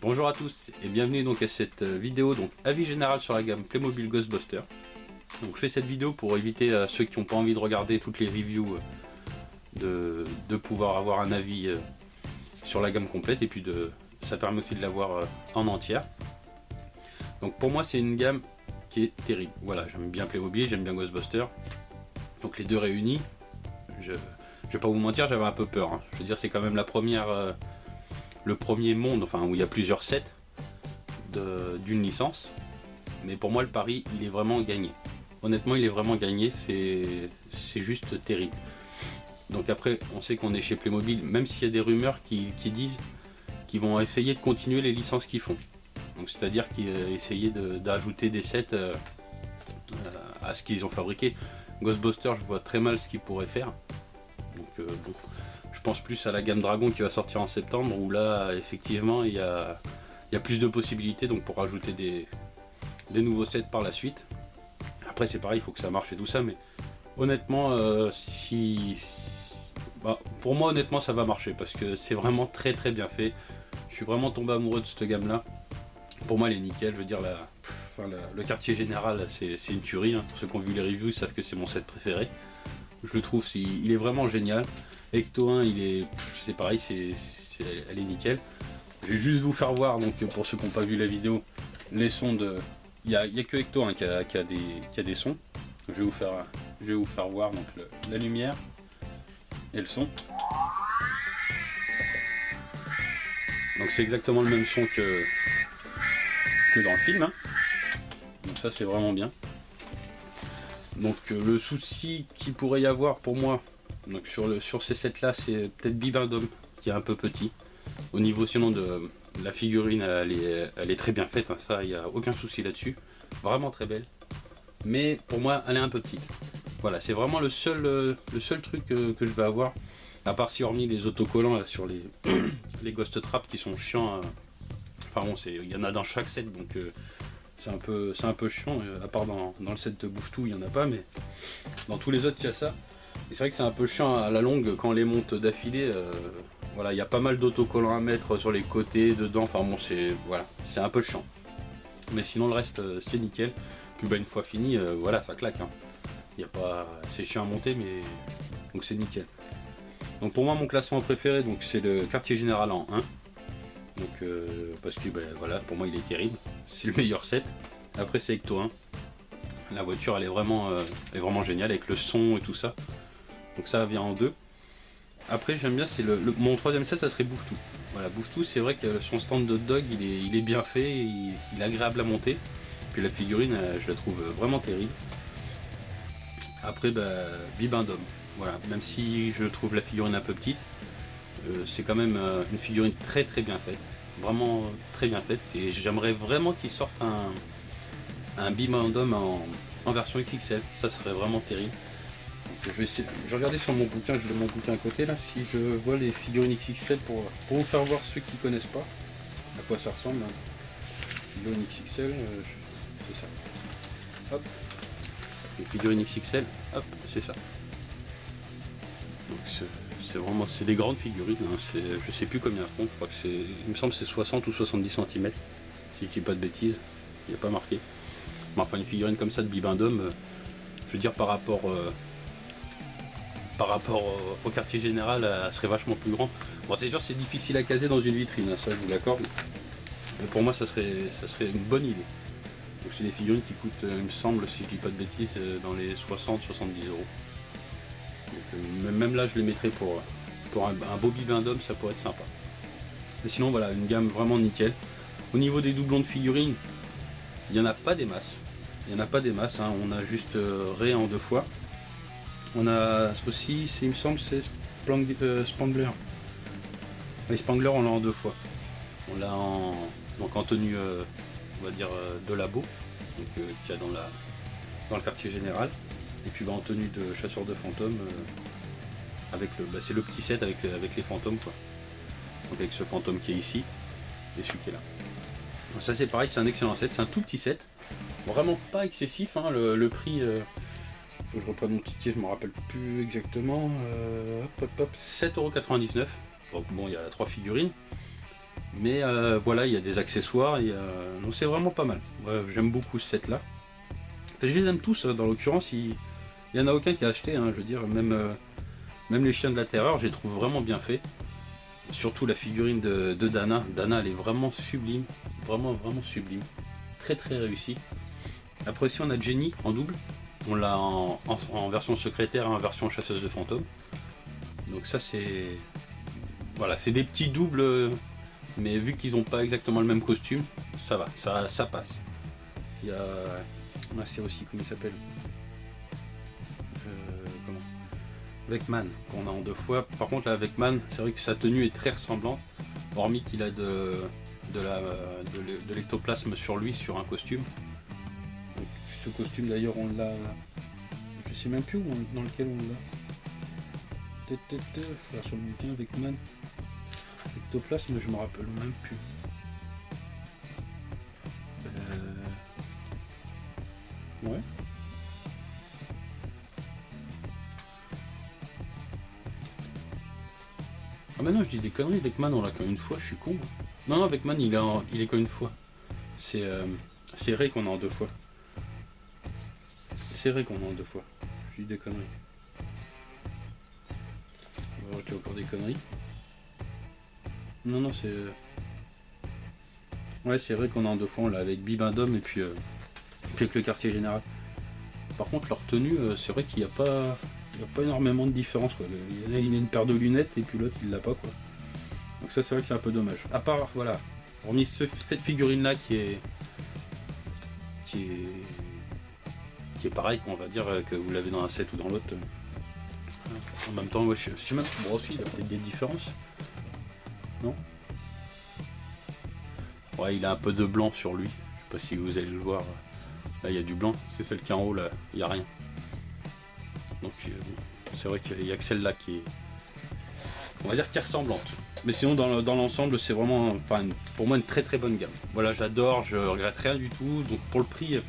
Bonjour à tous et bienvenue donc à cette vidéo, donc avis général sur la gamme Playmobil Ghostbusters. Donc je fais cette vidéo pour éviter à ceux qui n'ont pas envie de regarder toutes les reviews de pouvoir avoir un avis sur la gamme complète, et puis ça permet aussi de l'avoir en entière. Donc pour moi c'est une gamme qui est terrible. Voilà, j'aime bien Playmobil, j'aime bien Ghostbusters. Donc les deux réunis, je vais pas vous mentir, j'avais un peu peur. Je veux dire, c'est quand même la première, le premier monde, enfin où il y a plusieurs sets d'une licence. Mais pour moi le pari il est vraiment gagné. Honnêtement il est vraiment gagné, c'est juste terrible. Donc après on sait qu'on est chez Playmobil, même s'il y a des rumeurs qui disent qu'ils vont essayer de continuer les licences qu'ils font. Donc c'est-à-dire qu'ils essayer d'ajouter des sets à ce qu'ils ont fabriqué. Ghostbusters, je vois très mal ce qu'ils pourraient faire. Donc bon, je pense plus à la gamme Dragon qui va sortir en septembre, où là effectivement il y a plus de possibilités donc pour rajouter des nouveaux sets par la suite. Après c'est pareil, il faut que ça marche et tout ça, mais honnêtement pour moi honnêtement ça va marcher parce que c'est vraiment très bien fait. Je suis vraiment tombé amoureux de cette gamme là. Pour moi elle est nickel, je veux dire le quartier général c'est une tuerie, hein. Pour ceux qui ont vu les reviews ils savent que c'est mon set préféré. Je le trouve, il est vraiment génial. Ecto 1 c'est pareil, elle est nickel. Je vais juste vous faire voir, donc pour ceux qui n'ont pas vu la vidéo, les sons de... Il n'y a que Ecto 1 qui a des sons. Je vais vous faire voir donc la lumière et le son. Donc c'est exactement le même son que dans le film, hein. Donc ça c'est vraiment bien. Donc le souci qu'il pourrait y avoir pour moi donc sur ces sets là, c'est peut-être Bibendum qui est un peu petit. Au niveau sinon de la figurine, elle est très bien faite, hein, ça il n'y a aucun souci là-dessus, vraiment très belle, mais pour moi elle est un peu petite. Voilà, c'est vraiment le seul truc que je vais avoir, à part si hormis les autocollants là, sur les Ghost Trap qui sont chiants. Enfin bon, il y en a dans chaque set, donc c'est un peu chiant, à part dans le set de Bouffe-Tout il n'y en a pas, mais dans tous les autres il y a ça. Et c'est vrai que c'est un peu chiant à la longue quand on les monte d'affilée. Voilà, il y a pas mal d'autocollants à mettre sur les côtés, dedans, enfin bon c'est un peu chiant. Mais sinon le reste c'est nickel. Puis une fois fini, voilà, ça claque, hein. C'est chiant à monter, mais donc c'est nickel. Donc pour moi mon classement préféré donc c'est le quartier général en 1. Donc parce que voilà, pour moi il est terrible, c'est le meilleur set. Après c'est Ecto 1. La voiture elle est vraiment géniale avec le son et tout ça. Donc ça vient en 2. Après j'aime bien, c'est mon troisième set, ça serait Bouffe-Tout. Voilà, Bouffe-Tout, c'est vrai que son stand de dog il est bien fait, il est agréable à monter. Puis la figurine je la trouve vraiment terrible. Après Bibendum. Voilà, même si je trouve la figurine un peu petite, c'est quand même une figurine très bien faite, vraiment très bien faite, et j'aimerais vraiment qu'il sorte un Bibendum en version XXL, ça serait vraiment terrible. Donc, je vais regarder sur mon bouquin, je mets mon bouquin à côté là, si je vois les figurines XXL pour vous faire voir ceux qui connaissent pas à quoi ça ressemble. Figurine XXL, c'est ça. Hop, les figurines XXL, hop, c'est ça. Donc c'est des grandes figurines, hein. Je sais plus combien elles font, je crois que il me semble que c'est 60 ou 70 cm, si je dis pas de bêtises, il n'y a pas marqué. Mais enfin une figurine comme ça de Bibendum, je veux dire par rapport au quartier général, elle serait vachement plus grand. Bon c'est sûr c'est difficile à caser dans une vitrine, hein, ça je vous l'accorde, mais pour moi ça serait une bonne idée. Donc c'est des figurines qui coûtent, il me semble, si je dis pas de bêtises, dans les 60-70 euros. Donc, même là je les mettrais pour un beau Bibendum, ça pourrait être sympa. Mais sinon voilà, une gamme vraiment nickel. Au niveau des doublons de figurines, il n'y en a pas des masses. Hein. On a juste Rey en 2 fois. On a aussi, il me semble, c'est Spangler. Les Spangler on l'a en 2 fois. On l'a en tenue, on va dire, de labo, donc qu'il y a dans le quartier général. Et puis en tenue de chasseur de fantômes, avec c'est le petit set avec les fantômes quoi. Donc avec ce fantôme qui est ici et celui qui est là. Donc ça c'est pareil, c'est un excellent set, c'est un tout petit set, vraiment pas excessif, hein. Le prix, faut que je reprenne mon ticket, je me rappelle plus exactement, 7,99 €. Donc bon, il y a 3 figurines. Mais voilà, il y a des accessoires, donc c'est vraiment pas mal. Ouais, j'aime beaucoup ce set là. Je les aime tous, dans l'occurrence, il n'y en a aucun qui a acheté, hein, je veux dire, même les chiens de la terreur, je les trouve vraiment bien faits. Surtout la figurine de Dana. Dana, elle est vraiment sublime, vraiment sublime. Très réussie. Après aussi, on a Jenny en double. On l'a en version secrétaire et en version chasseuse de fantômes. Donc ça, c'est... Voilà, c'est des petits doubles, mais vu qu'ils n'ont pas exactement le même costume, ça va, ça passe. Il y a... c'est aussi, comment il s'appelle, comment, Vecman, qu'on a en 2 fois. Par contre, là, Vecman, c'est vrai que sa tenue est très ressemblante, hormis qu'il a de l'ectoplasme sur lui, sur un costume. Donc, ce costume, d'ailleurs, on l'a... Je sais même plus dans lequel on l'a. Sur le bouquin, Vecman. Ectoplasme, je me rappelle même plus. Ouais. Ah mais non, je dis des conneries, Vecman on l'a qu'une fois, je suis con. Non, Vecman il est qu'une fois. C'est Ray qu'on a en 2 fois. C'est Ray qu'on a en 2 fois. Je dis des conneries. On va voir qu'il y a encore des conneries. Non, c'est... Ouais, c'est vrai qu'on a en 2 fois, là, avec Bibendum et puis avec le quartier général. Par contre, leur tenue, c'est vrai qu'il n'y a pas énormément de différence, quoi. Il a une paire de lunettes et puis l'autre il l'a pas, quoi. Donc ça, c'est vrai que c'est un peu dommage. À part, voilà, hormis cette figurine là qui est pareil, on va dire que vous l'avez dans un set ou dans l'autre. En même temps, ouais, je sais même bon aussi, il y a peut-être des différences. Non? Ouais, il a un peu de blanc sur lui. Je sais pas si vous allez le voir. Là, il y a du blanc. C'est celle qui est en haut, là, il n'y a rien. Donc, c'est vrai qu'il n'y a que celle-là qui est, on va dire, qui est ressemblante. Mais sinon, dans l'ensemble, c'est vraiment, enfin, pour moi, une très bonne gamme. Voilà, j'adore, je regrette rien du tout. Donc, pour le prix, donc,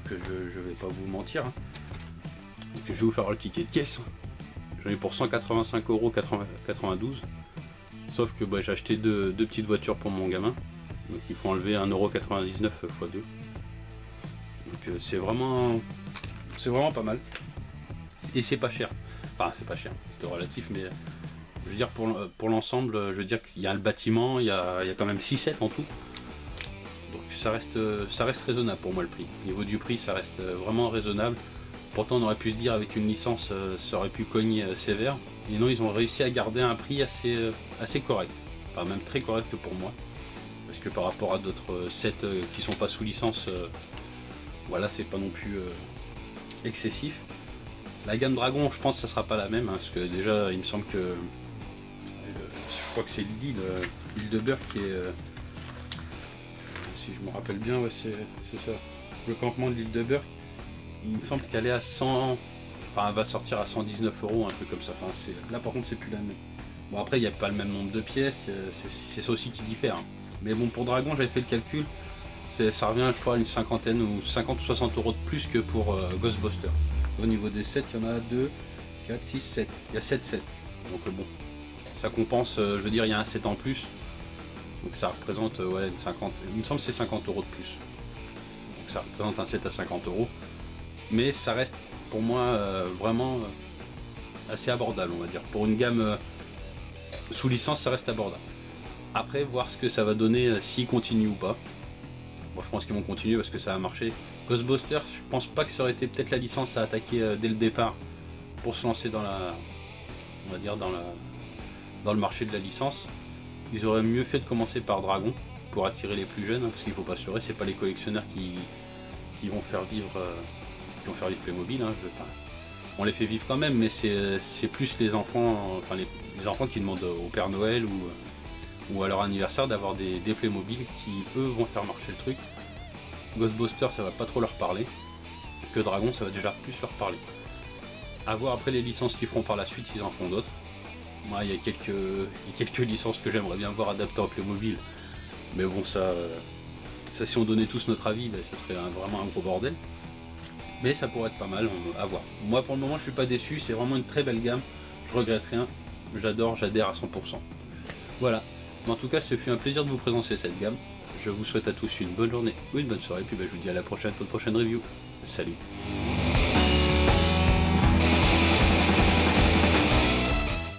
je vais pas vous mentir. Hein. Donc, je vais vous faire le ticket de caisse. J'en ai pour 185,92 €. Sauf que bah, j'ai acheté deux petites voitures pour mon gamin. Donc il faut enlever 1,99 € x 2. Donc c'est vraiment pas mal. Et c'est pas cher. Enfin c'est pas cher, c'est relatif, mais je veux dire pour l'ensemble, je veux dire qu'il y a le bâtiment, il y a quand même 6 sets en tout. Donc ça reste raisonnable pour moi le prix. Au niveau du prix ça reste vraiment raisonnable. Pourtant on aurait pu se dire avec une licence ça aurait pu cogner sévère. Et non, ils ont réussi à garder un prix assez correct. Enfin même très correct pour moi. Parce que par rapport à d'autres sets qui sont pas sous licence, voilà, c'est pas non plus excessif. La gamme Dragon, je pense que ça sera pas la même, hein, parce que déjà il me semble que je crois que c'est l'île de Burke qui est si je me rappelle bien, ouais, c'est ça. Le campement de l'île de Burke, il me semble qu'elle est à 100. Enfin, elle va sortir à 119 €, un truc comme ça. Enfin, là par contre c'est plus la même. Bon après il n'y a pas le même nombre de pièces, c'est ça aussi qui diffère. Hein. Mais bon, pour Dragon j'avais fait le calcul, ça revient je crois à une cinquantaine ou 50 ou 60 € de plus que pour Ghostbusters. Au niveau des sets, il y en a 2, 4, 6, 7. Il y a 7 sets. Donc bon, ça compense, je veux dire il y a un set en plus. Donc ça représente ouais, 50, il me semble que c'est 50 € de plus. Donc ça représente un set à 50 €. Mais ça reste pour moi vraiment assez abordable, on va dire. Pour une gamme sous licence, ça reste abordable. Après, voir ce que ça va donner s'ils continuent ou pas. Bon, je pense qu'ils vont continuer parce que ça a marché. Ghostbusters, je pense pas que ça aurait été peut-être la licence à attaquer dès le départ pour se lancer dans la, on va dire dans le marché de la licence. Ils auraient mieux fait de commencer par Dragon pour attirer les plus jeunes, hein, parce qu'il faut pas se leurrer, c'est pas les collectionneurs qui vont faire vivre Playmobil. Hein, on les fait vivre quand même, mais c'est plus les enfants, enfin les enfants qui demandent au Père Noël ou à leur anniversaire d'avoir des Playmobil qui eux vont faire marcher le truc. Ghostbusters ça va pas trop leur parler, que Dragon ça va déjà plus leur parler. À voir après les licences qu'ils feront par la suite s'ils en font d'autres. Moi il y a quelques licences que j'aimerais bien voir adaptées en Playmobil, mais bon ça si on donnait tous notre avis, ça serait vraiment un gros bordel. Mais ça pourrait être pas mal, à voir. Moi pour le moment je suis pas déçu, c'est vraiment une très belle gamme, je regrette rien, j'adore, j'adhère à 100%. Voilà, Mais en tout cas, ce fut un plaisir de vous présenter cette gamme. Je vous souhaite à tous une bonne journée ou une bonne soirée, puis je vous dis à la prochaine pour une prochaine review. Salut.